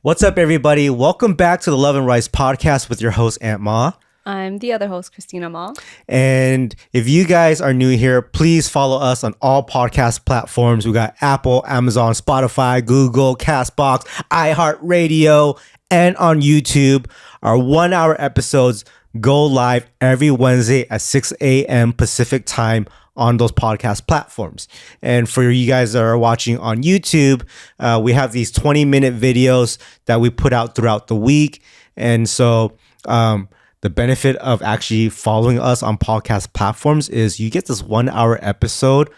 What's up, everybody? Welcome back to the Love and Rice podcast with your host, Aunt Ma. I'm the other host, Christina Ma. And if you guys are new here, please follow us on all podcast platforms. We got Apple, Amazon, Spotify, Google, Castbox, iHeartRadio, and on YouTube. Our 1 hour episodes go live every Wednesday at 6 a.m. Pacific time on those podcast platforms. And for you guys that are watching on YouTube, we have these 20-minute videos that we put out throughout the week. And so the benefit of actually following us on podcast platforms is you get this 1 hour episode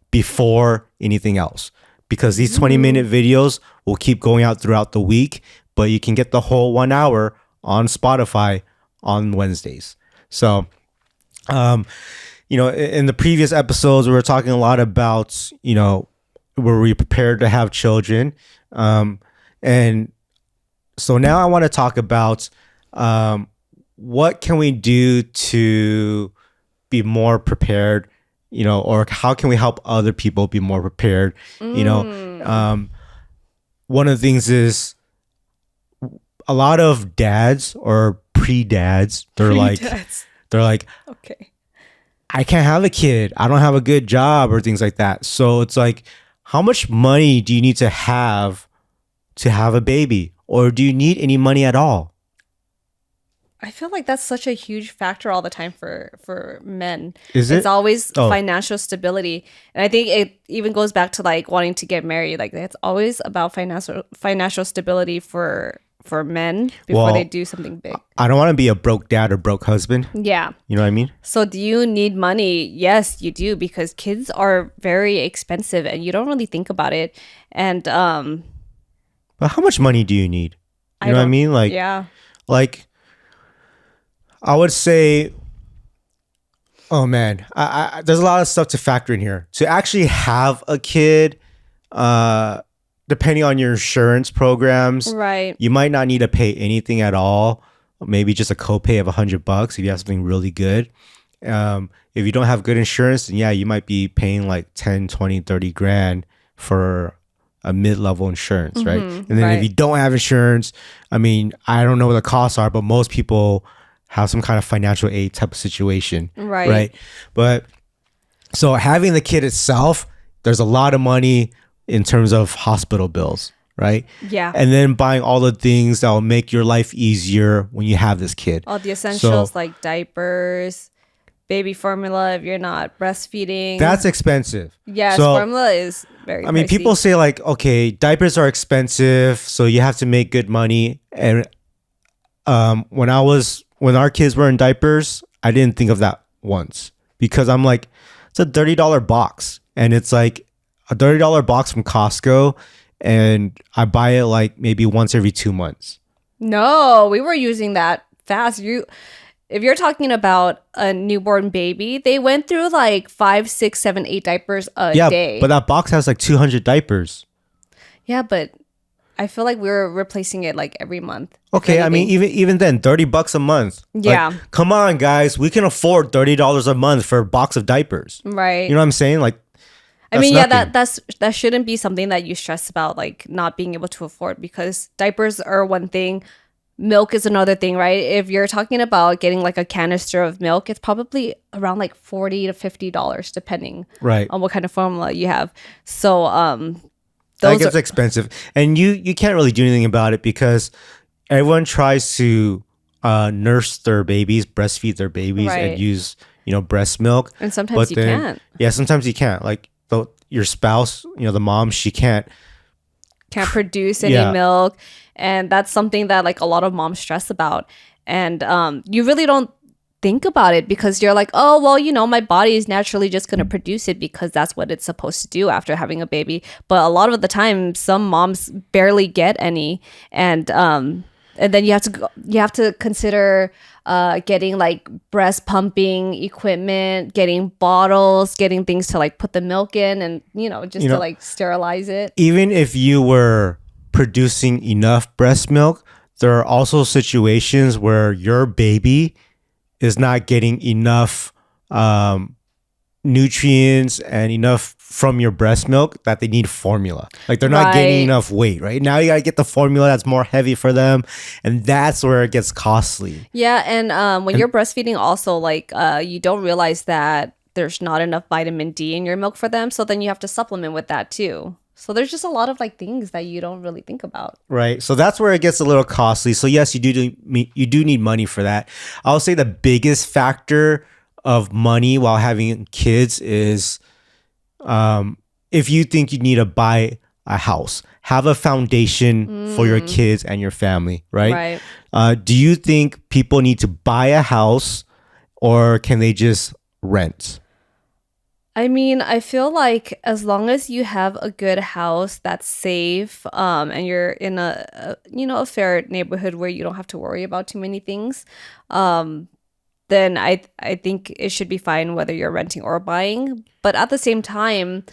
before anything else, because these 20-minute videos will keep going out throughout the week, but you can get the whole 1 hour on Spotify on Wednesdays. So, in the previous episodes, we were talking a lot about, were we prepared to have children? And so now I want to talk about what can we do to be more prepared, or how can we help other people be more prepared? One of the things is a lot of dads or pre-dads, they're like, okay, I can't have a kid, I don't have a good job, or things like that. So it's like, how much money do you need to have a baby? Or do you need any money at all? I feel like that's such a huge factor all the time for men. Is it? It's always financial stability. And I think it even goes back to like wanting to get married. Like it's always about financial stability for men before they do something big. I don't want to be a broke dad or broke husband. Yeah. You know what I mean? So do you need money? Yes, you do, because kids are very expensive and you don't really think about it. And but how much money do you need? You know what I mean? Like, yeah. Like, I would say, oh man, I there's a lot of stuff to factor in here. To actually have a kid, depending on your insurance programs, right, you might not need to pay anything at all. Maybe just a copay of $100 if you have something really good. If you don't have good insurance, then yeah, you might be paying like 10, 20, 30 grand for a mid-level insurance, right? And then if you don't have insurance, I mean, I don't know what the costs are, but most people have some kind of financial aid type of situation, right? But so having the kid itself, there's a lot of money in terms of hospital bills, right? Yeah. And then buying all the things that will make your life easier when you have this kid. All the essentials like diapers, baby formula if you're not breastfeeding. That's expensive. Yes, so, formula is very pricey. People say like, okay, diapers are expensive, so you have to make good money. And when our kids were in diapers, I didn't think of that once, because I'm like, it's a $30 box, and it's like a $30 box from Costco, and I buy it like maybe once every 2 months. No, we were using that fast. If you're talking about a newborn baby, they went through like 5, 6, 7, 8 diapers a day. But that box has like 200 diapers. Yeah, but I feel like we were replacing it like every month. Okay, I mean, even then, $30 a month. Yeah. Like, come on, guys. We can afford $30 a month for a box of diapers. Right. You know what I'm saying? Like, I mean, nothing. that shouldn't be something that you stress about, like not being able to afford, because diapers are one thing. Milk is another thing, right? If you're talking about getting like a canister of milk, it's probably around like $40 to $50, depending on what kind of formula you have. So, that gets expensive, and you can't really do anything about it, because everyone tries to nurse their babies, breastfeed their babies, and use breast milk. And sometimes you can't. Yeah, sometimes you can't. Like your spouse, the mom, she can't produce any milk, and that's something that like a lot of moms stress about. And you really don't think about it, because you're like, oh, well, my body is naturally just going to produce it because that's what it's supposed to do after having a baby. But a lot of the time, some moms barely get any. And then you have to consider getting like breast pumping equipment, getting bottles, getting things to like put the milk in, and to like sterilize it. Even if you were producing enough breast milk, there are also situations where your baby is not getting enough nutrients and enough from your breast milk that they need formula. Like they're not gaining Right. enough weight, right? Now you gotta get the formula that's more heavy for them, and that's where it gets costly. Yeah, and when you're breastfeeding, also like you don't realize that there's not enough vitamin D in your milk for them, so then you have to supplement with that too. So there's just a lot of like things that you don't really think about. Right. So that's where it gets a little costly. So yes, you do need money for that. I'll say the biggest factor of money while having kids is if you think you need to buy a house, have a foundation for your kids and your family, right? Do you think people need to buy a house or can they just rent? I mean, I feel like as long as you have a good house that's safe, and you're in a fair neighborhood where you don't have to worry about too many things, then I think it should be fine whether you're renting or buying. But at the same time,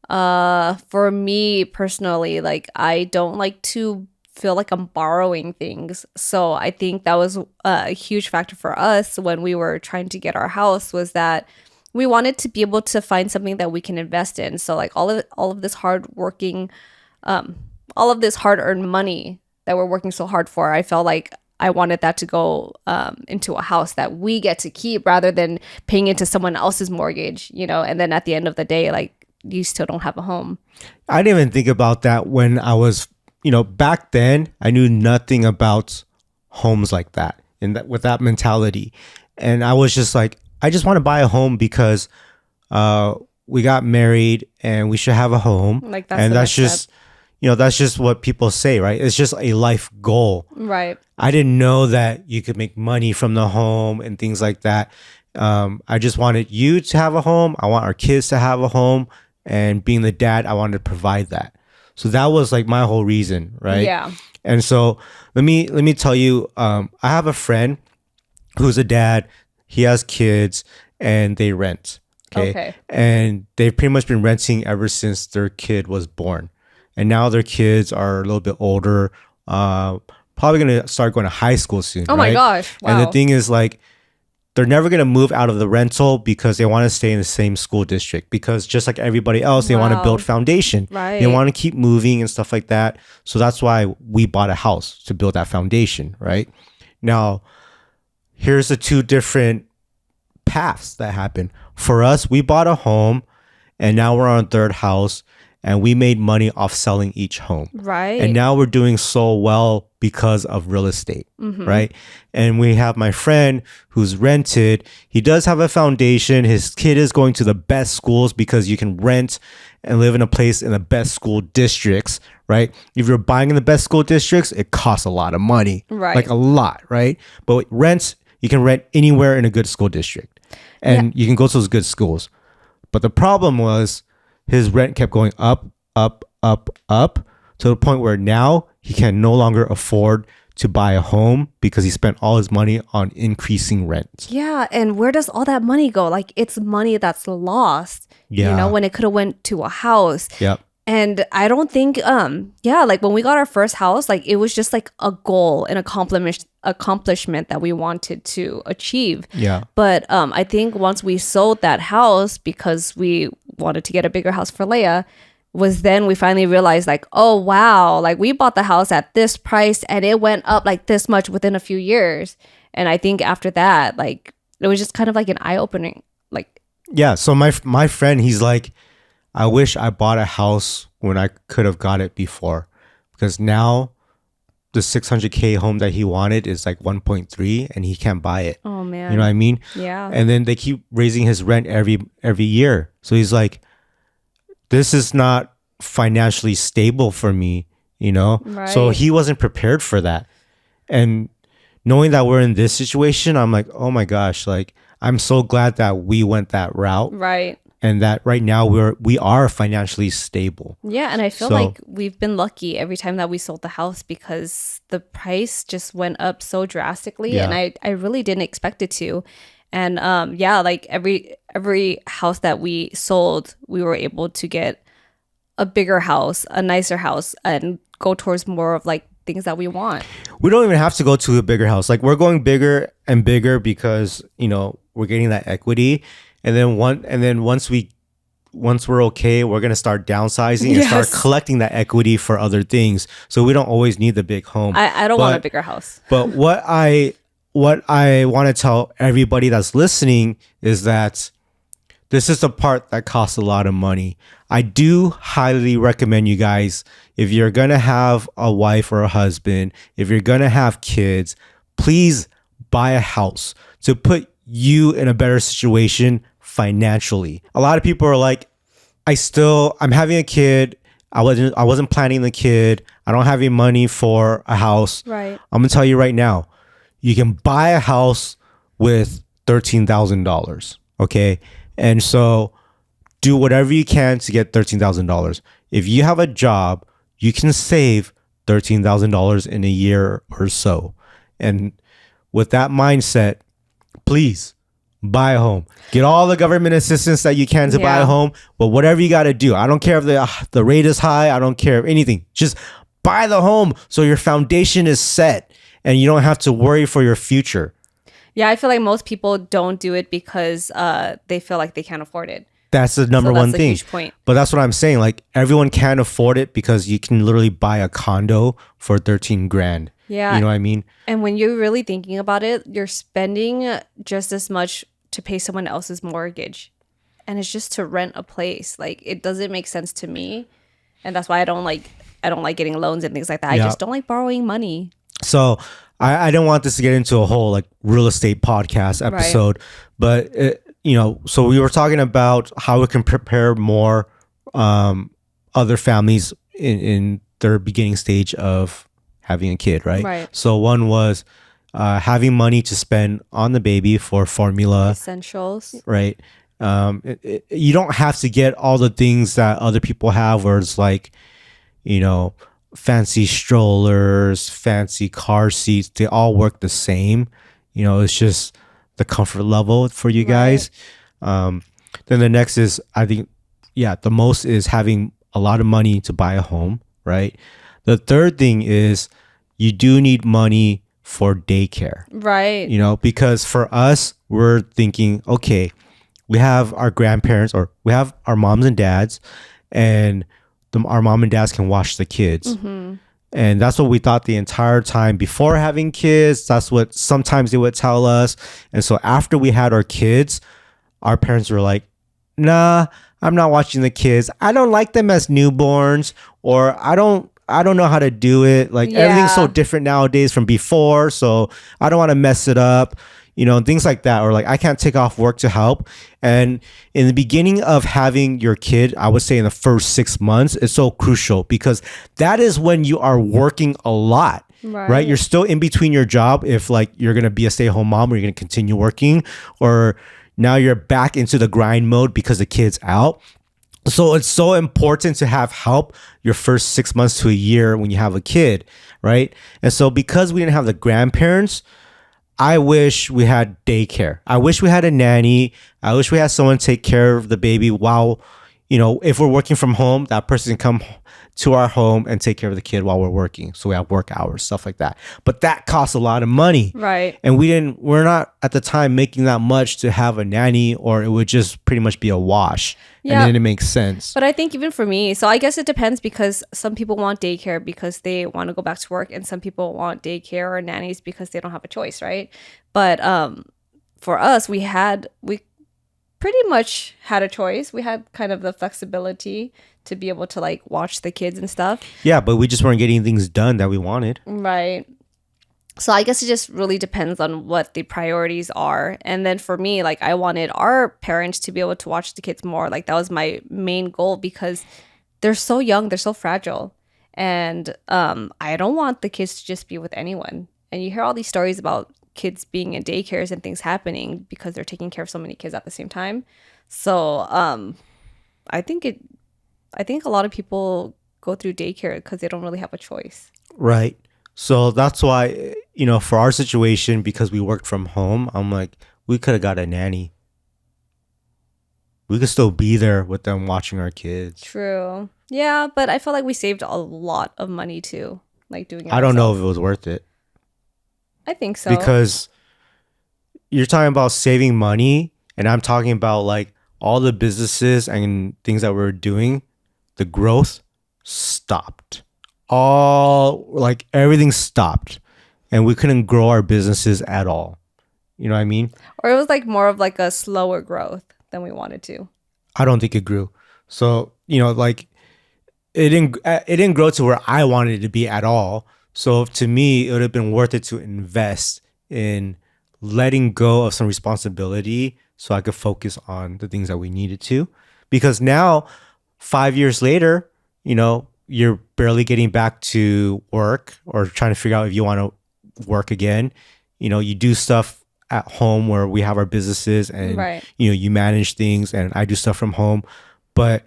for me personally, like I don't like to feel like I'm borrowing things. So I think that was a huge factor for us when we were trying to get our house, was that we wanted to be able to find something that we can invest in. So like all of this all of this hard earned money that we're working so hard for, I felt like I wanted that to go into a house that we get to keep rather than paying into someone else's mortgage, and then at the end of the day, like you still don't have a home. I didn't even think about that when I was, back then I knew nothing about homes like that and that with that mentality. And I was just like, I just want to buy a home because we got married and we should have a home. Like that's and the that's next just, step. that's just what people say, right? It's just a life goal. Right. I didn't know that you could make money from the home and things like that. I just wanted you to have a home. I want our kids to have a home. And being the dad, I wanted to provide that. So that was like my whole reason, right? Yeah. And so let me tell you, I have a friend who's a dad. He has kids and they rent. Okay. And they've pretty much been renting ever since their kid was born. And now their kids are a little bit older, probably going to start going to high school soon. Oh my gosh. Wow. And the thing is, like, they're never going to move out of the rental because they want to stay in the same school district, because just like everybody else, they want to build foundation. Right. They want to keep moving and stuff like that. So that's why we bought a house, to build that foundation, right? Now, here's the two different paths that happen. For us, we bought a home and now we're on a third house and we made money off selling each home. Right. And now we're doing so well because of real estate, right? And we have my friend who's rented. He does have a foundation. His kid is going to the best schools because you can rent and live in a place in the best school districts, right? If you're buying in the best school districts, it costs a lot of money, Right. like a lot, right? But with rents, you can rent anywhere in a good school district and you can go to those good schools. But the problem was his rent kept going up, up, up, up, to the point where now he can no longer afford to buy a home because he spent all his money on increasing rent. Yeah, and where does all that money go? Like it's money that's lost. Yeah. When it could have went to a house. Yep. And I don't think like when we got our first house, like it was just like a goal, an accomplishment that we wanted to achieve. Yeah. But I think once we sold that house because we wanted to get a bigger house for Leia, was then we finally realized like, oh wow, like we bought the house at this price and it went up like this much within a few years. And I think after that, like it was just kind of like an eye-opening. Like, yeah. So my friend, he's like, I wish I bought a house when I could have got it before, because now the 600K home that he wanted is like 1.3 and he can't buy it. oh man. You know what I mean? Yeah. And then they keep raising his rent every year. So he's like, this is not financially stable for me, Right. So he wasn't prepared for that. And knowing that we're in this situation, I'm like, oh my gosh, like I'm so glad that we went that route. Right. And that right now we are financially stable. Yeah, and I feel So- like we've been lucky every time that we sold the house because the price just went up so drastically, and Yeah. I really didn't expect it to. And like every house that we sold, we were able to get a bigger house, a nicer house, and go towards more of like things that we want. We don't even have to go to a bigger house. Like we're going bigger and bigger because, we're getting that equity. and then once we're okay, we're gonna start downsizing and start Yes. collecting that equity for other things. So we don't always need the big home. I don't want a bigger house. But what I want to tell everybody that's listening is that this is the part that costs a lot of money. I do highly recommend you guys, if you're going to have a wife or a husband, if you're going to have kids, please buy a house to put you in a better situation financially. A lot of people are like, I'm having a kid. I wasn't planning the kid. I don't have any money for a house. Right. I'm going to tell you right now, you can buy a house with $13,000. Okay. And so do whatever you can to get $13,000. If you have a job, you can save $13,000 in a year or so. And with that mindset, please buy a home. Get all the government assistance that you can to buy a home. But whatever you got to do, I don't care if the rate is high. I don't care if anything. Just buy the home so your foundation is set and you don't have to worry for your future. Yeah, I feel like most people don't do it because they feel like they can't afford it. That's the number one thing. Huge point. But that's what I'm saying. Like, everyone can't afford it because you can literally buy a condo for 13 grand. Yeah. You know what I mean? And when you're really thinking about it, you're spending just as much to pay someone else's mortgage. And it's just to rent a place. Like, it doesn't make sense to me. And that's why I don't like getting loans and things like that. I just don't like borrowing money. So I don't want this to get into a whole like real estate podcast episode, but so we were talking about how we can prepare more other families in their beginning stage of having a kid, right? Right. So one was having money to spend on the baby for formula. Essentials. Right. You don't have to get all the things that other people have where it's like, fancy strollers, fancy car seats. They all work the same. It's just the comfort level for you guys. Then the next is, I think, the most is having a lot of money to buy a home, right? The third thing is you do need money for daycare. Right. Because for us, we're thinking, okay, we have our grandparents or we have our moms and dads, and our mom and dads can watch the kids. Mm-hmm. And that's what we thought the entire time before having kids. That's what sometimes they would tell us. And so after we had our kids, our parents were like, nah, I'm not watching the kids. I don't like them as newborns, or I don't know how to do it. Like, everything's so different nowadays from before. So I don't want to mess it up, things like that. Or like, I can't take off work to help. And in the beginning of having your kid, I would say in the first 6 months, it's so crucial because that is when you are working a lot. Right? You're still in between your job. If like you're going to be a stay-at-home mom, or you're going to continue working, or now you're back into the grind mode because the kid's out. So it's so important to have help your first 6 months to a year when you have a kid, right? And so because we didn't have the grandparents, I wish we had daycare. I wish we had a nanny. I wish we had someone take care of the baby while, if we're working from home, that person can come to our home and take care of the kid while we're working. So we have work hours, stuff like that. But that costs a lot of money. Right. And we're not at the time making that much to have a nanny, or it would just pretty much be a wash. Yeah. And then it makes sense. But I think even for me, so I guess it depends, because some people want daycare because they want to go back to work, and some people want daycare or nannies because they don't have a choice, right? But for us, we pretty much had a choice. We had kind of the flexibility to be able to like watch the kids and stuff. Yeah, but we just weren't getting things done that we wanted. Right. So I guess it just really depends on what the priorities are. And then for me, like, I wanted our parents to be able to watch the kids more. Like, that was my main goal, because they're so young, they're so fragile. And I don't want the kids to just be with anyone. And you hear all these stories about kids being in daycares and things happening because they're taking care of so many kids at the same time. So I think a lot of people go through daycare because they don't really have a choice. Right. So that's why, for our situation, because we worked from home, I'm like, we could have got a nanny. We could still be there with them watching our kids. True. Yeah, but I felt like we saved a lot of money too, like doing it I don't know if it was worth it. I think so. Because you're talking about saving money, And I'm talking about like all the businesses and things that we're doing, the growth stopped. All like everything stopped. And we couldn't grow our businesses at all. You know what I mean? Or it was like more of like a slower growth than we wanted to. I don't think it grew. So, like it didn't grow to where I wanted it to be at all. So to me, it would have been worth it to invest in letting go of some responsibility so I could focus on the things that we needed to. Because now, 5 years later, you're barely getting back to work or trying to figure out if you want to work again. You do stuff at home where we have our businesses and, Right. You manage things and I do stuff from home. But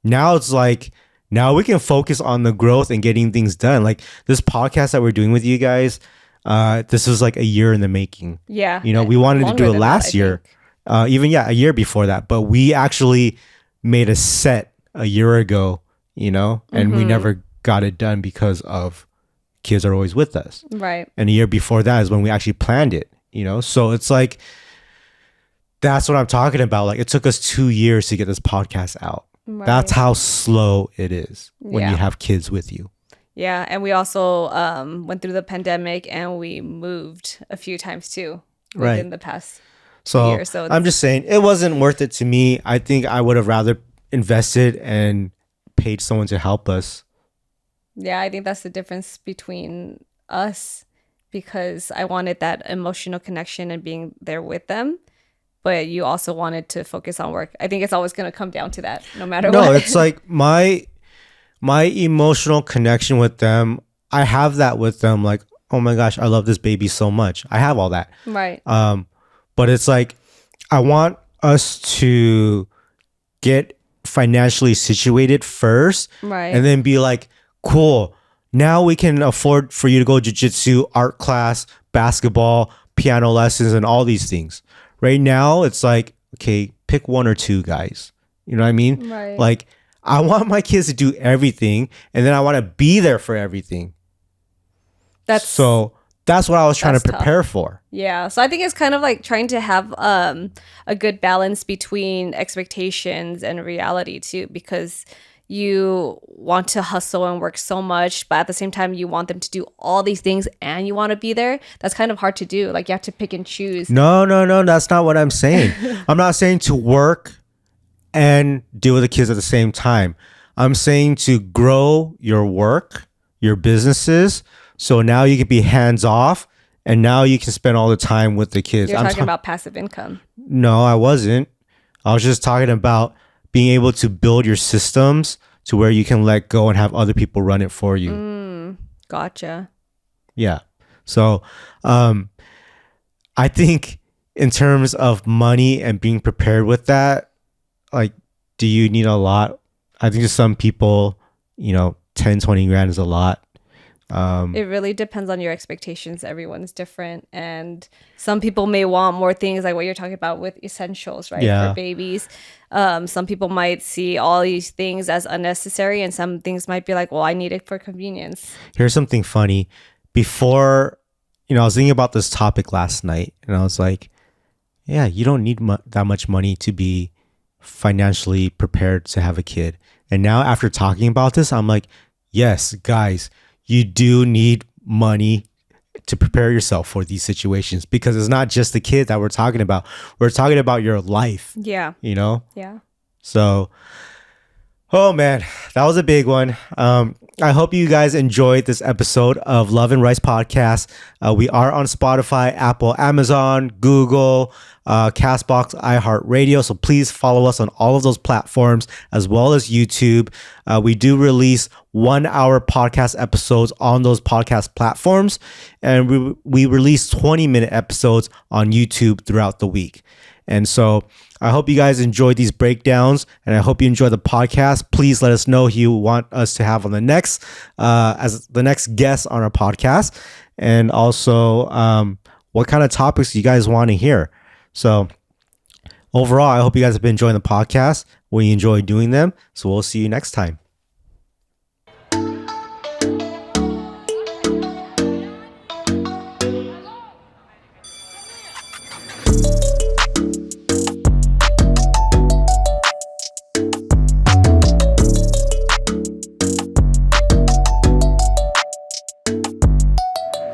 now it's like, now we can focus on the growth and getting things done. Like this podcast that we're doing with you guys, this was like a year in the making. Yeah. We wanted to do it Longer than last that, I year. think. A year before that. But we actually made a set a year ago, and we never got it done because of kids are always with us. Right. And a year before that is when we actually planned it, So it's like, that's what I'm talking about. Like it took us 2 years to get this podcast out. Right. That's how slow it is when Yeah. you have kids with you. Yeah. And we also went through the pandemic and we moved a few times too within Right. the past So year. So I'm just saying it wasn't worth it to me. I think I would have rather invested and paid someone to help us. yeah, I think that's the difference between us because I wanted that emotional connection and being there with them. But you also wanted to focus on work. I think it's always going to come down to that no matter No, what. it's like my emotional connection with them. I have that with them. Like, oh my gosh, I love this baby so much. I have all that. Right. But it's like I want us to get financially situated first, Right. and then be like, cool. Now we can afford for you to go jiu-jitsu, art class, basketball, piano lessons, and all these things. Right now, it's like, okay, pick one or two, guys. You know what I mean? Right. Like, I want my kids to do everything, and then I want to be there for everything. That's what I was trying to that's tough. prepare for. Yeah. So I think it's kind of like trying to have a good balance between expectations and reality too, because you want to hustle and work so much, but at the same time you want them to do all these things and you want to be there. That's kind of hard to do. Like you have to pick and choose. No, that's not what I'm saying. I'm not saying to work and deal with the kids at the same time. I'm saying to grow your work, your businesses, so now you can be hands off and now you can spend all the time with the kids. You're talking about passive income. No, I wasn't. I was just talking about being able to build your systems to where you can let go and have other people run it for you. Gotcha. Yeah. So I think in terms of money and being prepared with that, like, do you need a lot? I think to some people, 10, 20 grand is a lot. It really depends on your expectations. Everyone's different. And some people may want more things like what you're talking about with essentials, right? Yeah. For babies. Some people might see all these things as unnecessary and some things might be like, well, I need it for convenience. Here's something funny. Before, I was thinking about this topic last night and I was like, yeah, you don't need that much money to be financially prepared to have a kid. And now after talking about this, I'm like, yes, guys, you do need money to prepare yourself for these situations because it's not just the kid that we're talking about. We're talking about your life. Yeah. Yeah. So, oh man, that was a big one. I hope you guys enjoyed this episode of Love and Rice Podcast. We are on Spotify, Apple, Amazon, Google, Castbox, iHeartRadio. So please follow us on all of those platforms as well as YouTube. We do release 1 hour podcast episodes on those podcast platforms. And we release 20-minute episodes on YouTube throughout the week. And so I hope you guys enjoyed these breakdowns and I hope you enjoy the podcast. Please let us know who you want us to have on the next, as the next guest on our podcast. And also, what kind of topics you guys want to hear. So overall, I hope you guys have been enjoying the podcast. We enjoy doing them. So we'll see you next time.